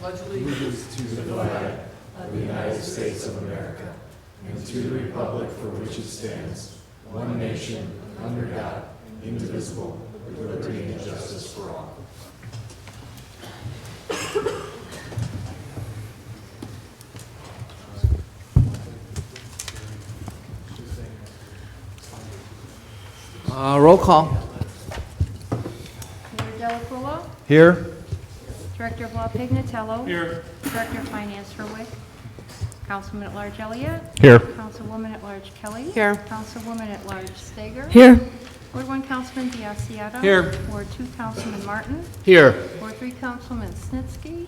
pledge allegiance to the flag of the United States of America and to the republic for which it stands, one nation, under God, indivisible, with liberty and justice for all. Roll call. Mayor Delacuilla. Here. Director of Law Pignatello. Here. Director of Finance Herwick. Councilman at Large Elliott. Here. Councilwoman at Large Kelly. Here. Councilwoman at Large Stager. Here. Ward 1 Councilman Biassiata. Here. Ward 2 Councilman Martin. Here. Ward 3 Councilman Snitsky.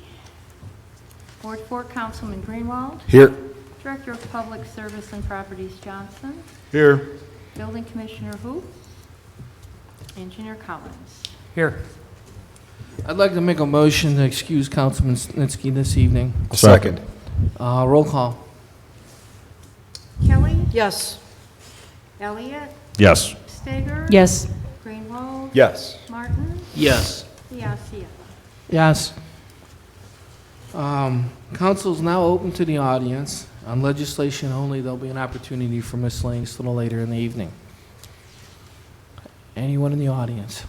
Ward 4 Councilman Greenwald. Here. Director of Public Service and Properties Johnson. Here. Building Commissioner Hu. Engineer Collins. Here. I'd like to make a motion to excuse Councilman Snitsky this evening. Second. Roll call. Kelly. Yes. Elliott. Yes. Stager. Yes. Greenwald. Yes. Martin. Yes. Biassiata. Yes. Council is now open to the audience. On legislation only, there'll be an opportunity for miscellaneous a little later in the evening. Anyone in the audience?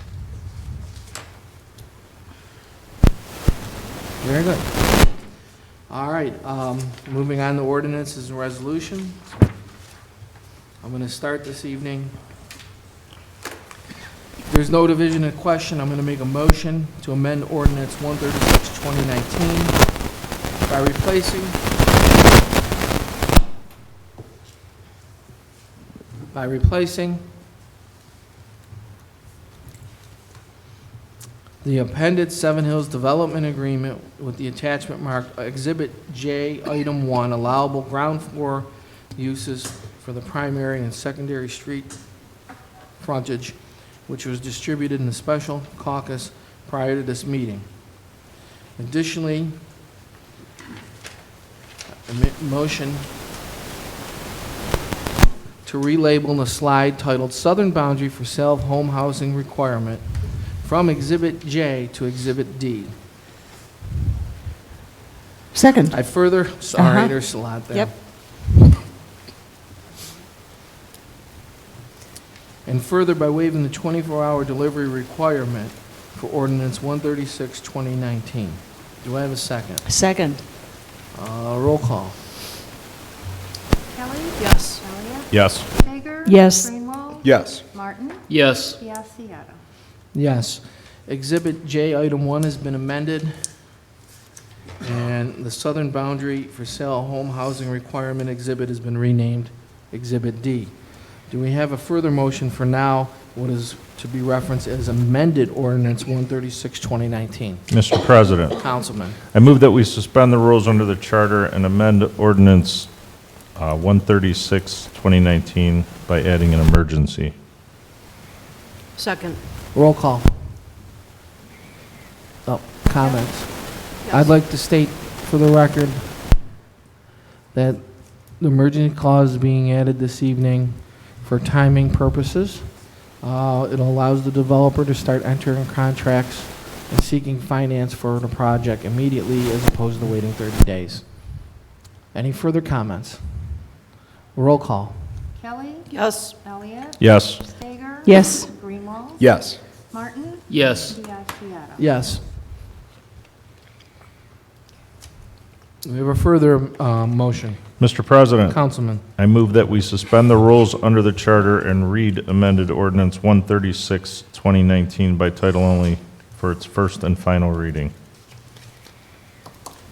Very good. All right, moving on to ordinances and resolutions. I'm going to start this evening. There's no division of question. I'm going to make a motion to amend ordinance 136, 2019 by replacing the appended Seven Hills Development Agreement with the attachment marked Exhibit J, Item 1, allowable ground floor uses for the primary and secondary street frontage, which was distributed in the special caucus prior to this meeting. Additionally, a motion to relabel the slide titled Southern Boundary for Sale of Home Housing Requirement from Exhibit J to Exhibit D. Second. Sorry, there's a lot there. Yep. And further, by waiving the 24-hour delivery requirement for ordinance 136, 2019. Do I have a second? Second. Roll call. Kelly. Yes. Elliott. Yes. Stager. Yes. Greenwald. Yes. Martin. Yes. Biassiata. Yes. Exhibit J, Item 1 has been amended, and the southern boundary for sale home housing requirement exhibit has been renamed Exhibit D. Do we have a further motion for now, what is to be referenced as amended ordinance 136, 2019? Mr. President, Councilman. I move that we suspend the rules under the charter and amend ordinance 136, 2019 by adding an emergency. Second. Roll call. Oh, comments. I'd like to state for the record that the emergency clause is being added this evening for timing purposes. It allows the developer to start entering contracts and seeking finance for the project immediately as opposed to waiting 30 days. Any further comments? Roll call. Kelly. Yes. Elliott. Yes. Stager. Yes. Greenwald. Yes. Martin. Yes. Biassiata. Yes. We have a further motion. Mr. President, Councilman. I move that we suspend the rules under the charter and read amended ordinance 136, 2019 by title only for its first and final reading.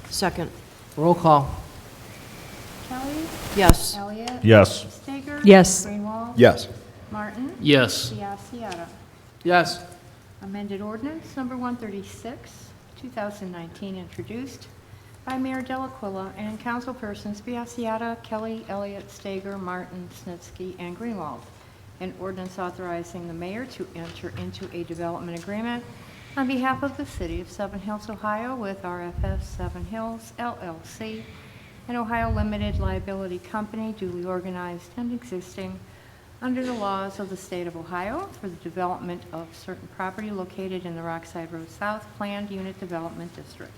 Second. Roll call. Kelly. Yes. Elliott. Yes. Stager. Yes. Greenwald. Yes. Martin. Yes. Biassiata. Yes. Amended ordinance number 136, 2019, introduced by Mayor Delacuilla and councilpersons Biassiata, Kelly, Elliott, Stager, Martin, Snitsky, and Greenwald. An ordinance authorizing the mayor to enter into a development agreement on behalf of the city of Seven Hills, Ohio with RFS Seven Hills LLC, an Ohio limited liability company duly organized and existing under the laws of the state of Ohio for the development of certain property located in the Rockside Road South Planned Unit Development District.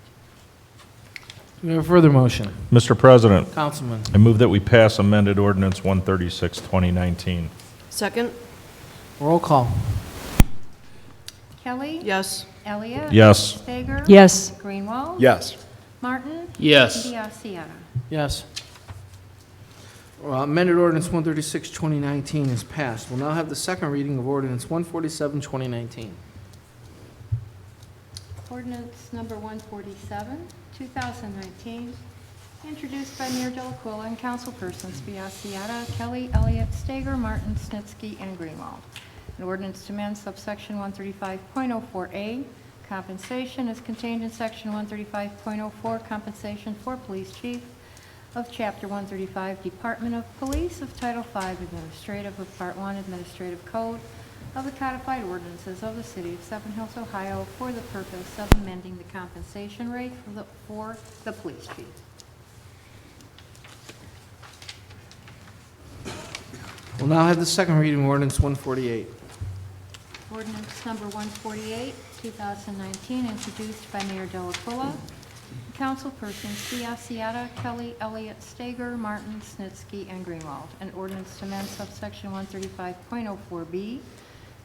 we have a further motion? Mr. President, Councilman. I move that we pass amended ordinance 136, 2019. Second. Roll call. Kelly. Yes. Elliott. Yes. Stager. Yes. Greenwald. Yes. Martin. Yes. Biassiata. Yes. Amended ordinance 136, 2019 is passed. We'll now have the second reading of ordinance 147, 2019. Ordinance number 147, 2019, introduced by Mayor Delacuilla and councilpersons Biassiata, Kelly, Elliott, Stager, Martin, Snitsky, and Greenwald. An ordinance to amend subsection 135.04A, compensation is contained in section 135.04, compensation for police chief of Chapter 135, Department of Police of Title V, Administrative of Part 1, Administrative Code of the Codified Ordinances of the City of Seven Hills, Ohio, for the purpose of amending the compensation rate for the police chief. We'll now have the second reading of ordinance 148. Ordinance number 148, 2019, introduced by Mayor Delacuilla. Councilpersons Biassiata, Kelly, Elliott, Stager, Martin, Snitsky, and Greenwald. An ordinance to amend subsection 135.04B,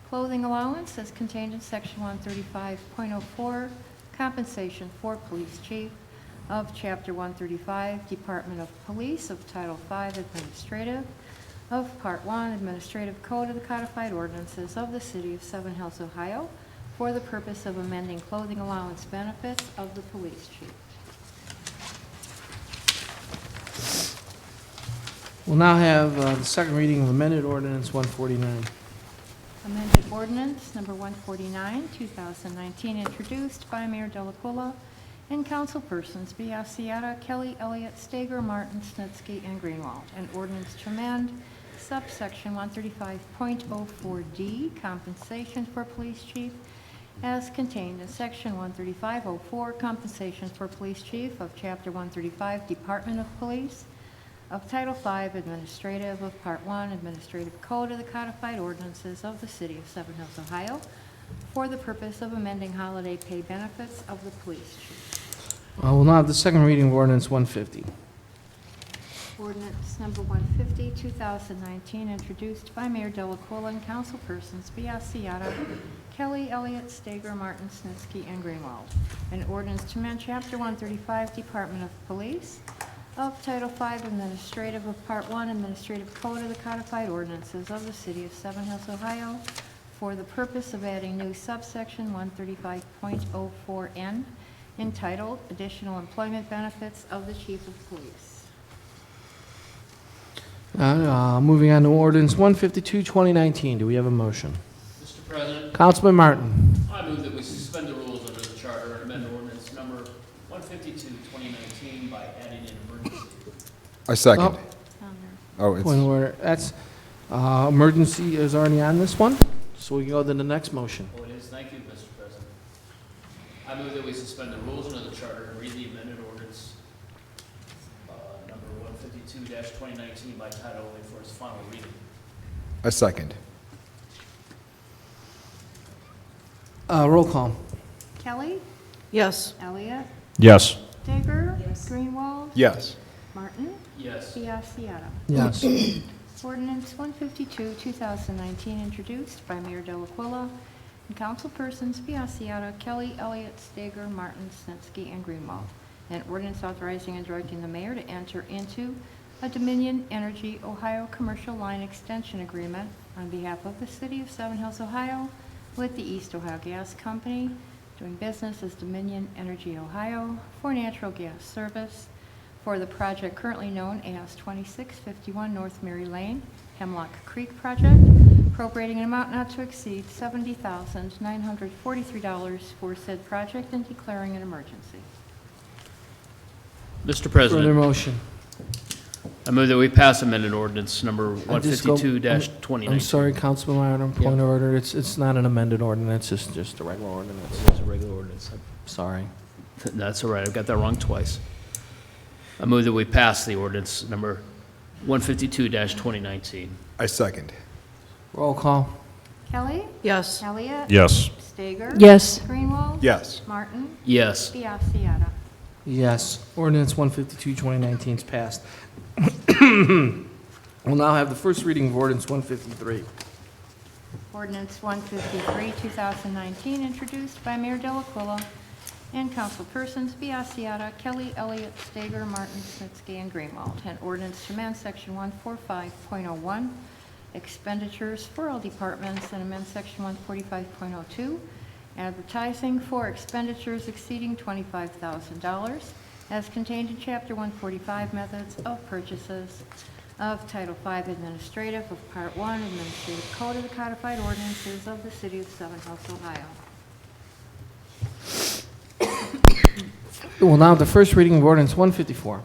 clothing allowance as contained in section 135.04, compensation for police chief of Chapter 135, Department of Police of Title V, Administrative of Part 1, Administrative Code of the Codified Ordinances of the City of Seven Hills, Ohio, for the purpose of amending clothing allowance benefits of the police chief. We'll now have the second reading of amended ordinance 149. Amended ordinance number 149, 2019, introduced by Mayor Delacuilla and councilpersons Biassiata, Kelly, Elliott, Stager, Martin, Snitsky, and Greenwald. An ordinance to amend subsection 135.04D, compensation for police chief, as contained in section 135.04, compensation for police chief of Chapter 135, Department of Police of Title V, Administrative of Part 1, Administrative Code of the Codified Ordinances of the City of Seven Hills, Ohio, for the purpose of amending holiday pay benefits of the police chief. We'll now have the second reading of ordinance 150. Ordinance number 150, 2019, introduced by Mayor Delacuilla and councilpersons Biassiata, Kelly, Elliott, Stager, Martin, Snitsky, and Greenwald. An ordinance to amend Chapter 135, Department of Police of Title V, Administrative of Part 1, Administrative Code of the Codified Ordinances of the City of Seven Hills, Ohio, for the purpose of adding new subsection 135.04N, entitled Additional Employment Benefits of the Chief of Police. Moving on to ordinance 152, 2019. Do we have a motion? Mr. President, Councilman Martin. I move that we suspend the rules under the charter and amend ordinance number 152, 2019 by adding an emergency. I second. On there. Oh, Point of it's, order. That's, emergency is already on this one, so we can go to the next motion. Oh, it is. Thank you, Mr. President. I move that we suspend the rules under the charter and read the amended ordinance number 152-2019 by title only for its final reading. I second. Roll call. Kelly, Yes. Elliott, Yes. Stager, Greenwald, Yes. Martin, Yes. Biassiata. Yes. Ordinance 152, 2019, introduced by Mayor Delacuilla and councilpersons Biassiata, Kelly, Elliott, Stager, Martin, Snitsky, and Greenwald. An ordinance authorizing and directing the mayor to enter into a Dominion Energy Ohio Commercial Line Extension Agreement on behalf of the City of Seven Hills, Ohio, with the East Ohio Gas Company, doing business as Dominion Energy Ohio, for natural gas service for the project currently known as 2651 North Mary Lane, Hemlock Creek Project, appropriating an amount not to exceed $70,943 for said project and declaring an emergency. Mr. Further President, motion. I move that we pass amended ordinance number I just go- 152-2019. I'm sorry, Councilman Martin, point of order. It's not an amended ordinance, it's just a regular ordinance. It's a regular ordinance. Sorry. That's all right. I've got that wrong twice. I move that we pass the ordinance number 152-2019. I second. Roll call. Kelly, Yes. Elliott, Yes. Stager, Yes. Greenwald, Yes. Martin, Yes. Biassiata. Yes, ordinance 152, 2019 is passed. We'll now have the first reading of ordinance 153. Ordinance 153, 2019, introduced by Mayor Delacuilla and councilpersons Biassiata, Kelly, Elliott, Stager, Martin, Snitsky, and Greenwald. An ordinance to amend section 145.01, expenditures for all departments, and amend section 145.02, advertising for expenditures exceeding $25,000, as contained in chapter 145, methods of purchases of Title V Administrative of Part 1 Administrative Code of the Codified Ordinances of the City of Seven Hills, Ohio. We'll now have the first reading of ordinance 154.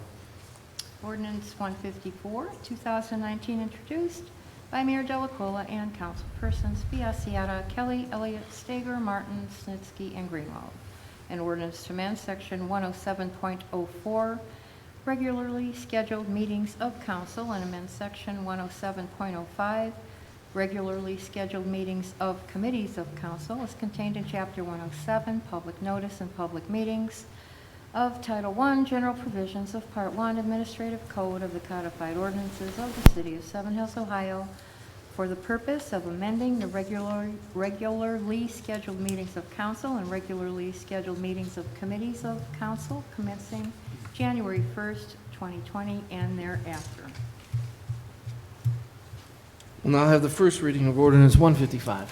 Ordinance 154, 2019, introduced by Mayor Delacuilla and councilpersons Biassiata, Kelly, Elliott, Stager, Martin, Snitsky, and Greenwald. An ordinance to amend section 107.04, regularly scheduled meetings of council, and amend section 107.05, regularly scheduled meetings of committees of council, as contained in chapter 107, public notice and public meetings of Title I, general provisions of Part 1 Administrative Code of the Codified Ordinances of the City of Seven Hills, Ohio, for the purpose of amending the regularly scheduled meetings of council and regularly scheduled meetings of committees of council commencing January 1st, 2020, and thereafter. We'll now have the first reading of ordinance 155.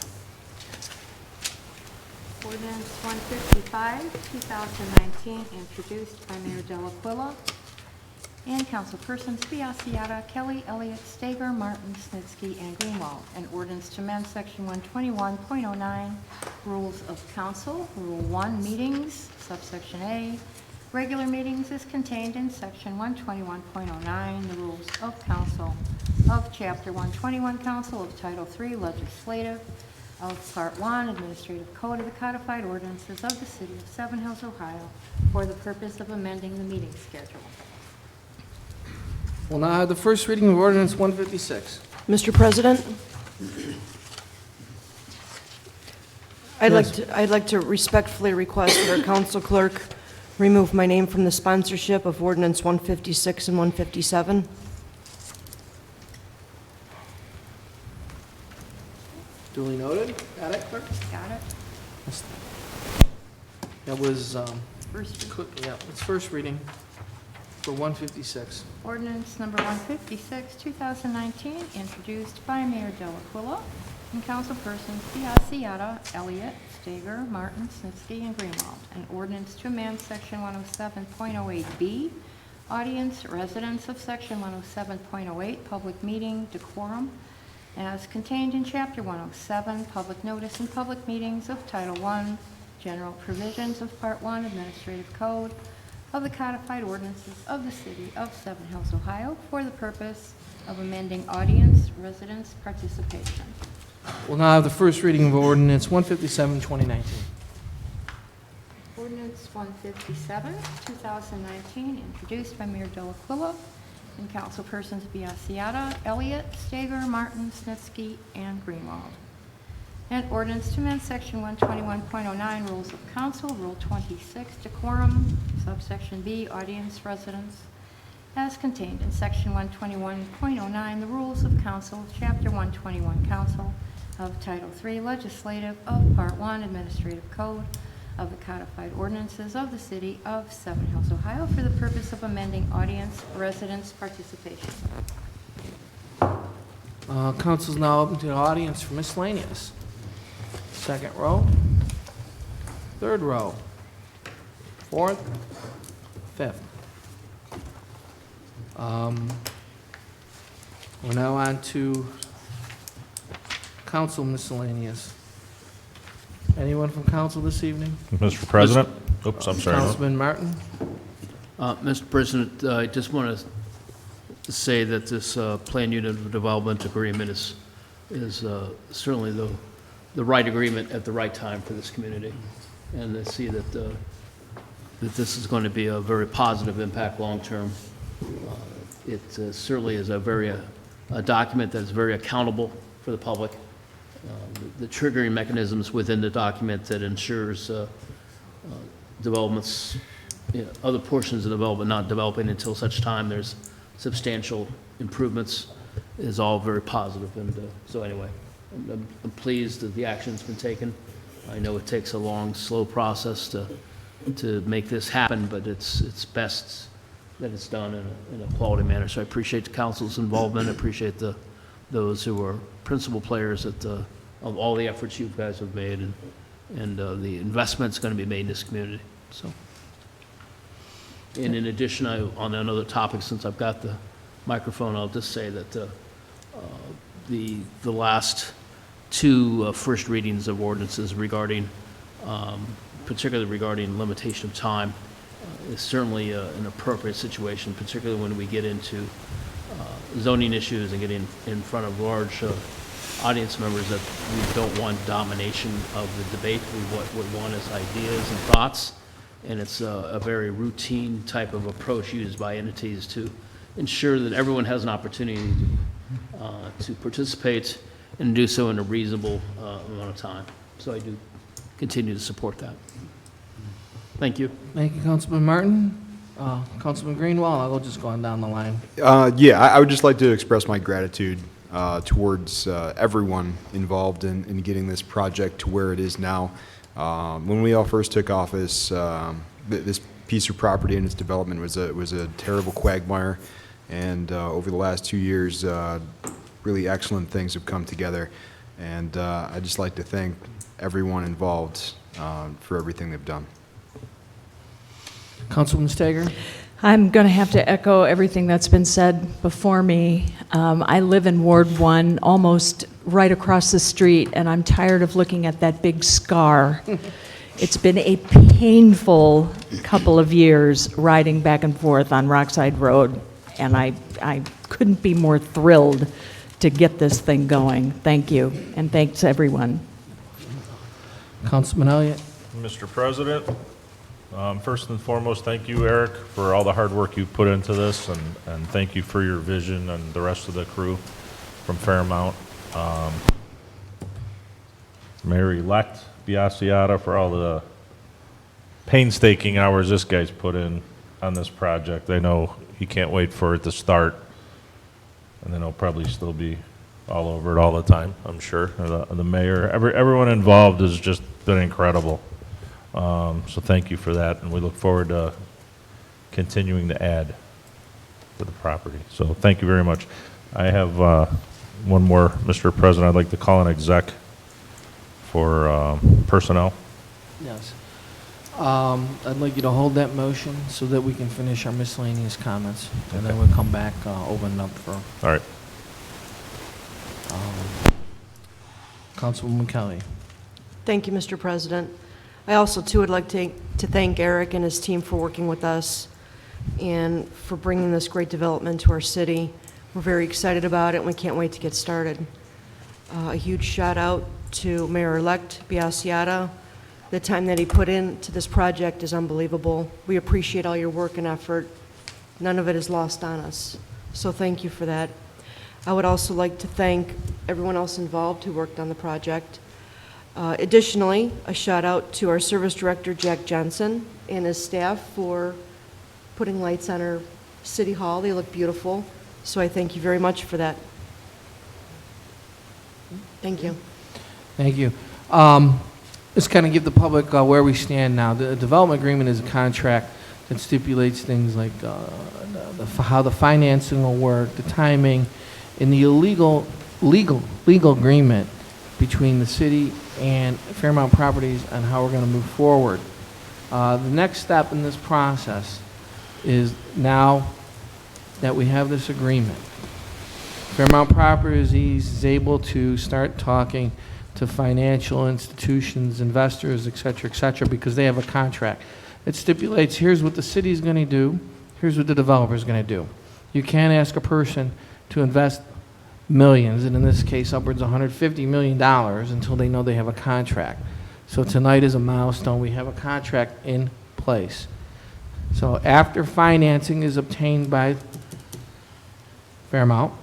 Ordinance 155, 2019, introduced by Mayor Delacuilla and councilpersons Biassiata, Kelly, Elliott, Stager, Martin, Snitsky, and Greenwald. An ordinance to amend section 121.09, rules of council, rule 1, meetings, subsection A. Regular meetings is contained in section 121.09, the rules of council of chapter 121, council of Title III, legislative, of Part 1, Administrative Code of the Codified Ordinances of the City of Seven Hills, Ohio, for the purpose of amending the meeting schedule. We'll now have the first reading of ordinance 156. Mr. President, Yes. I'd like to respectfully request that our council clerk remove my name from the sponsorship of ordinance 156 and 157. Duly noted. Got it, clerk? Got it? That was, First, yeah, it's first reading for 156. ordinance number 156, 2019, introduced by Mayor Delacuilla and councilpersons Biassiata, Elliott, Stager, Martin, Snitsky, and Greenwald. An ordinance to amend section 107.08B, audience residents of section 107.08, public meeting decorum, as contained in chapter 107, public notice and public meetings of Title I, general provisions of Part 1 Administrative Code of the Codified Ordinances of the City of Seven Hills, Ohio, for the purpose of amending audience residents' participation. We'll now have the first reading of ordinance 157, 2019. Ordinance 157, 2019, introduced by Mayor Delacuilla and councilpersons Biassiata, Elliott, Stager, Martin, Snitsky, and Greenwald. An ordinance to amend section 121.09, rules of council, rule 26, decorum, subsection B, audience residence, as contained in section 121.09, the rules of council, chapter 121, council of Title III, legislative, of Part 1, administrative code of the codified ordinances of the City of Seven Hills, Ohio, for the purpose of amending audience residents' participation. Council's now open to the audience for miscellaneous. Second row, third row, fourth, fifth. We're now on to council miscellaneous. Anyone from council this evening? Mr. President? Oops, I'm sorry. Councilman Martin? Mr. President, I just want to say that this Plan Unit Development Agreement is certainly the right agreement at the right time for this community, and to see that this is going to be a very positive impact long-term. It certainly is a document that is very accountable for the public. The triggering mechanisms within the document that ensures developments other portions of development not developing until such time there's substantial improvements is all very positive. And so anyway, I'm pleased that the action's been taken. I know it takes a long, slow process to make this happen, but it's best that it's done in a quality manner. So I appreciate the council's involvement. I appreciate those who are principal players of all the efforts you guys have made, and the investment's going to be made in this community. So, and in addition, on another topic, since I've got the microphone, I'll just say that the last two first readings of ordinances regarding, particularly regarding limitation of time, is certainly an appropriate situation, particularly when we get into zoning issues and getting in front of large audience members, that we don't want domination of the debate. What we want is ideas and thoughts, and it's a very routine type of approach used by entities to ensure that everyone has an opportunity to participate and do so in a reasonable amount of time. So I do continue to support that. Thank you. Thank you, Councilman Martin. Councilman Greenwald, I'll just go on down the line. Yeah, I would just like to express my gratitude towards everyone involved in getting this project to where it is now. When we all first took office, this piece of property and its development was a terrible quagmire, and over the last 2 years, really excellent things have come together. And I'd just like to thank everyone involved for everything they've done. Councilman Stager? I'm going to have to echo everything that's been said before me. I live in Ward 1, almost right across the street, and I'm tired of looking at that big scar. It's been a painful couple of years riding back and forth on Rockside Road, and I couldn't be more thrilled to get this thing going. Thank you, and thanks everyone. Councilman Elliott? Mr. President, first and foremost, thank you, Eric, for all the hard work you've put into this, and thank you for your vision and the rest of the crew from Fairmount. Mayor-elect Biassiata, for all the painstaking hours this guy's put in on this project. I know he can't wait for it to start, and then he'll probably still be all over it all the time, I'm sure. The mayor, everyone involved has just been incredible. So thank you for that, and we look forward to continuing to add to the property. So thank you very much. I have one more, Mr. President. I'd like to call an exec for personnel. Yes. I'd like you to hold that motion so that we can finish our miscellaneous comments, and then we'll come back, open it up for All right. Councilwoman Kelly. Thank you, Mr. President. I also, too, would like to thank Eric and his team for working with us and for bringing this great development to our city. We're very excited about it, and we can't wait to get started. A huge shout-out to Mayor-elect Biassiata. The time that he put into this project is unbelievable. We appreciate all your work and effort. None of it is lost on us. So thank you for that. I would also like to thank everyone else involved who worked on the project. Additionally, a shout out to our service director, Jack Jensen, and his staff for putting lights on our city hall. They look beautiful. So I thank you very much for that. Thank you. Thank you. Let's kind of give the public where we stand now. The development agreement is a contract that stipulates things like how the financing will work, the timing, and the legal agreement between the city and Fairmount Properties on how we're going to move forward. The next step in this process is, now that we have this agreement, Fairmount Properties is able to start talking to financial institutions, investors, et cetera, because they have a contract. It stipulates, here's what the city's going to do, here's what the developer's going to do. You can't ask a person to invest millions, and in this case upwards of $150 million, until they know they have a contract. So tonight is a milestone. We have a contract in place. So after financing is obtained by Fairmount,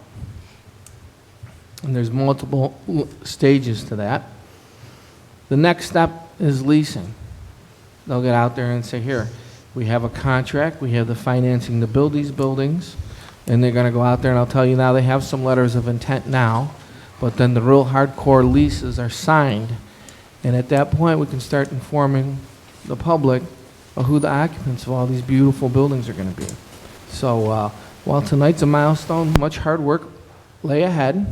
and there's multiple stages to that, the next step is leasing. They'll get out there and say, here, We have a contract, we have the financing to build these buildings, and they're gonna go out there, and I'll tell you now, they have some letters of intent now, but then the real hardcore leases are signed, and at that point, we can start informing the public of who the occupants of all these beautiful buildings are gonna be. So, while tonight's a milestone, much hard work lay ahead.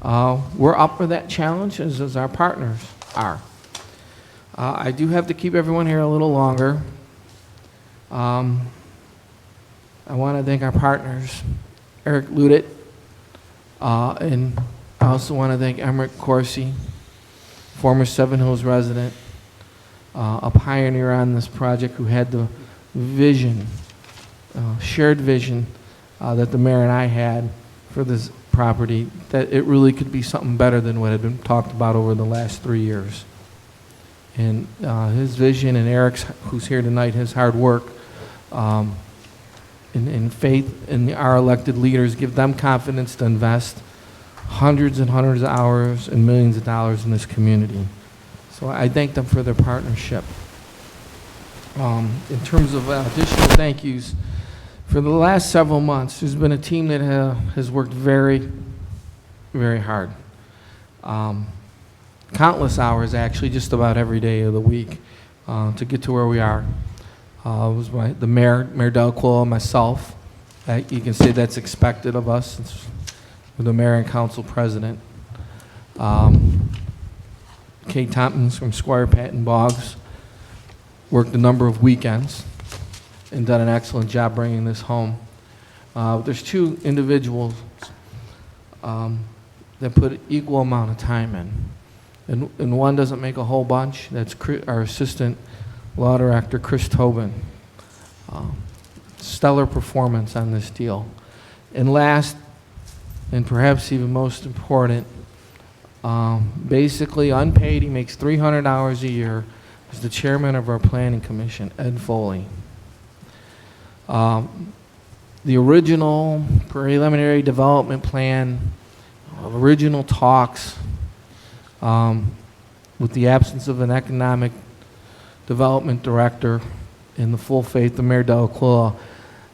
We're up for that challenge, as our partners are. I do have to keep everyone here a little longer. I want to thank our partners, Eric Ludit, and I also want to thank Emmerich Corsi, former Seven Hills resident, a pioneer on this project who had the vision, shared vision that the mayor and I had for this property, that it really could be something better than what had been talked about over the last 3 years. And his vision, and Eric's, who's here tonight, his hard work, and faith in our elected leaders give them confidence to invest hundreds and hundreds of hours and millions of dollars in this community. So I thank them for their partnership. In terms of additional thank yous, for the last several months, there's been a team that has worked very, very hard. Countless hours, actually, just about every day of the week to get to where we are. It was the Mayor Delaquila, myself. You can say that's expected of us. We're the Mayor and Council President. Kate Tompkins from Squire Patton Boggs worked a number of weekends and done an excellent job bringing this home. There's two individuals that put equal amount of time in. And one doesn't make a whole bunch. That's our Assistant Law Director, Chris Tobin. Stellar performance on this deal. And last, and perhaps even most important, basically unpaid, he makes $300 a year, is the chairman of our Planning Commission, Ed Foley. The original preliminary development plan, original talks, with the absence of an economic development director in the full faith of Mayor Delaquila,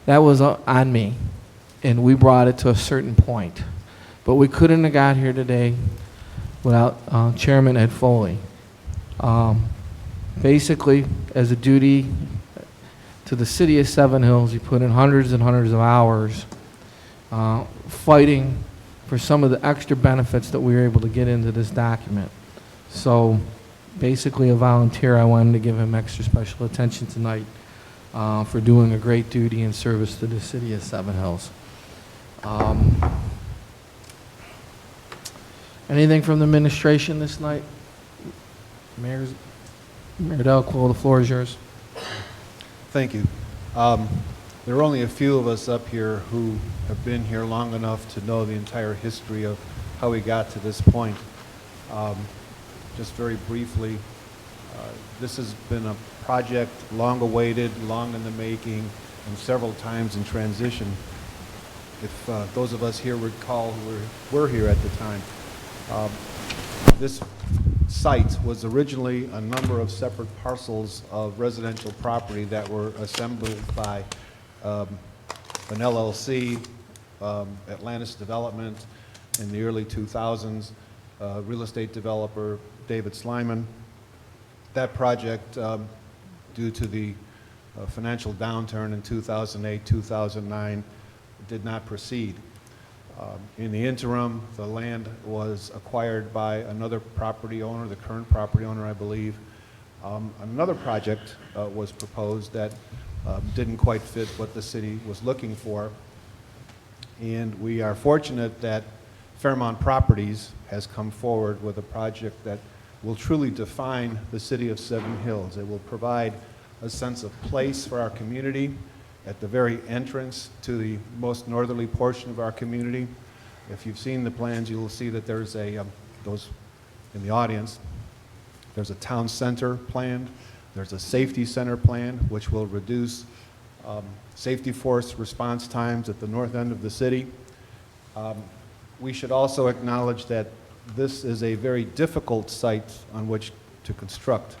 that was on me, and we brought it to a certain point. But we couldn't have got here today without Chairman Ed Foley. Basically, as a duty to the city of Seven Hills, he put in hundreds and hundreds of hours fighting for some of the extra benefits that we were able to get into this document. So basically a volunteer, I wanted to give him extra special attention tonight for doing a great duty and service to the city of Seven Hills. Anything from the administration this night? Mayor Delaquila, the floor is yours. Thank you. There are only a few of us up here who have been here long enough to know the entire history of how we got to this point. Just very briefly, this has been a project long awaited, long in the making, and several times in transition. If those of us here recall who were here at the time, this site was originally a number of separate parcels of residential property that were assembled by an LLC, Atlantis Development, in the early 2000s, real estate developer David Slyman. That project, due to the financial downturn in 2008, 2009, did not proceed. In the interim, the land was acquired by another property owner, the current property owner, I believe. Another project was proposed that didn't quite fit what the city was looking for. And we are fortunate that Fairmount Properties has come forward with a project that will truly define the city of Seven Hills. It will provide a sense of place for our community at the very entrance to the most northerly portion of our community. If you've seen the plans, you will see that there's those in the audience, there's a town center planned, there's a safety center planned, which will reduce safety force response times at the north end of the city. We should also acknowledge that this is a very difficult site on which to construct.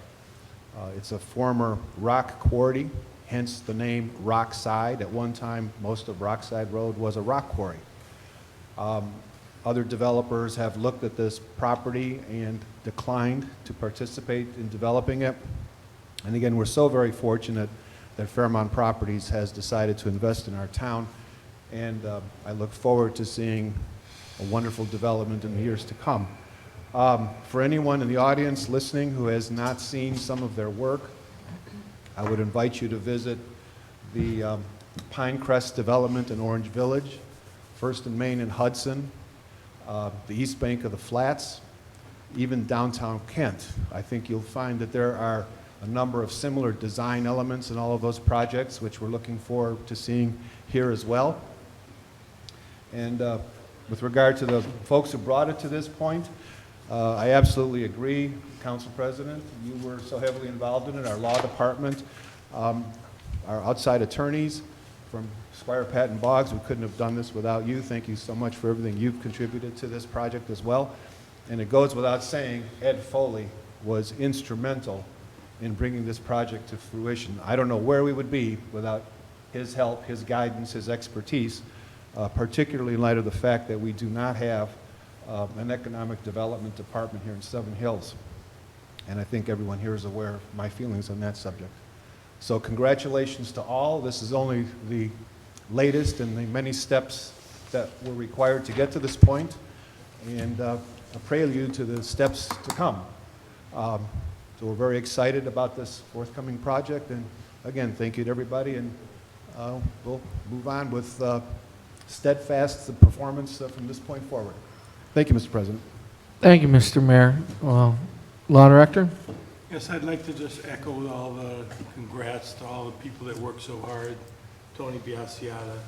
It's a former rock quarry. hence the name Rockside. At one time, most of Rockside Road was a rock quarry. Other developers have looked at this property and declined to participate in developing it. And again, we're so very fortunate that Fairmont Properties has decided to invest in our town, and I look forward to seeing a wonderful development in the years to come. For anyone in the audience listening who has not seen some of their work, I would invite you to visit the Pinecrest development in Orange Village, First and Main in Hudson, the East Bank of the Flats, even downtown Kent. I think you'll find that there are a number of similar design elements in all of those projects, which we're looking forward to seeing here as well. And with regard to the folks who brought it to this point, I absolutely agree, Council President. You were so heavily involved in it, our law department, our outside attorneys from Squire Patton Boggs. We couldn't have done this without you. Thank you so much for everything you've contributed to this project as well. And it goes without saying, Ed Foley was instrumental in bringing this project to fruition. I don't know where we would be without his help, his guidance, his expertise, particularly in light of the fact that we do not have an economic development department here in Seven Hills. And I think everyone here is aware of my feelings on that subject. So congratulations to all. This is only the latest in the many steps that were required to get to this point, and a prelude to the steps to come. So we're very excited about this forthcoming project, and again, thank you to everybody, and we'll move on with steadfast performance from this point forward. Thank you, Mr. President. Thank you, Mr. Mayor. Law Director? Yes, I'd like to just echo all the congrats to all the people that work so hard. Tony Biassiata,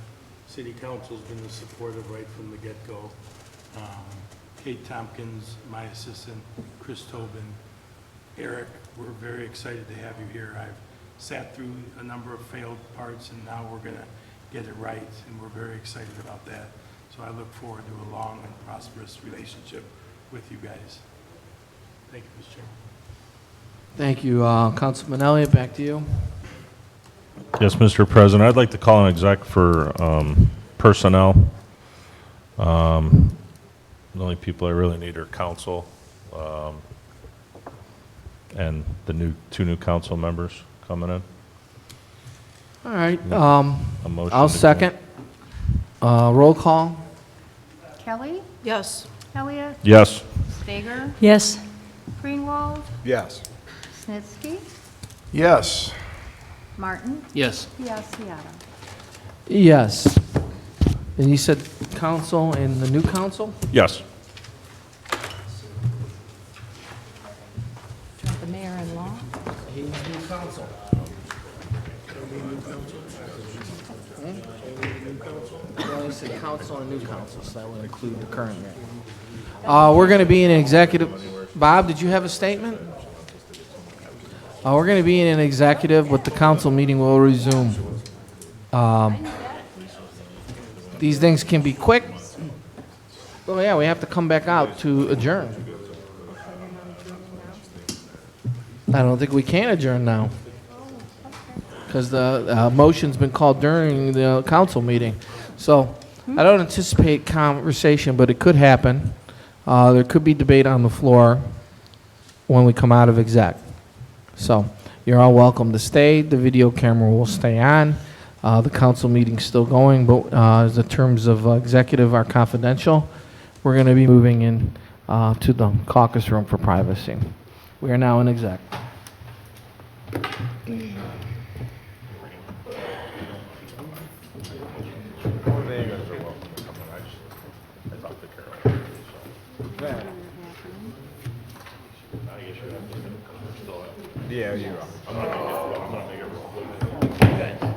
City Council's been supportive right from the get-go. Kate Tompkins, my assistant, Chris Tobin, Eric, we're very excited to have you here. I've sat through a number of failed parts, and now we're going to get it right, and we're very excited about that. So I look forward to a long and prosperous relationship with you guys. Thank you, Mr. Chairman. Thank you. Councilman Elliott, back to you. Yes, Mr. President, I'd like to call an exec for personnel. The only people I really need are council and the two new council members coming in. All right. A motion I'll to go. second. Roll call. Kelly, Yes. Elliott, Yes. Stager, Yes. Greenwald, Yes. Snitsky, Yes. Martin, Yes. Biassiata. Yes. And you said council and the new council? Yes. The mayor-in-law. He's new council. Well, you said council and new council, so that would include the current mayor. We're going to be in an executive. Bob, did you have a statement? We're going to be in an executive, but the council meeting will resume. These things can be quick. Oh, yeah, we have to come back out to adjourn. I don't think we can adjourn now, because the motion's been called during the council meeting. So I don't anticipate conversation, but it could happen. There could be debate on the floor when we come out of exec. So you're all welcome to stay. The video camera will stay on. The council meeting's still going, but the terms of executive are confidential. We're going to be moving in to the caucus room for privacy. We are now in exec. Yeah, you are. Okay.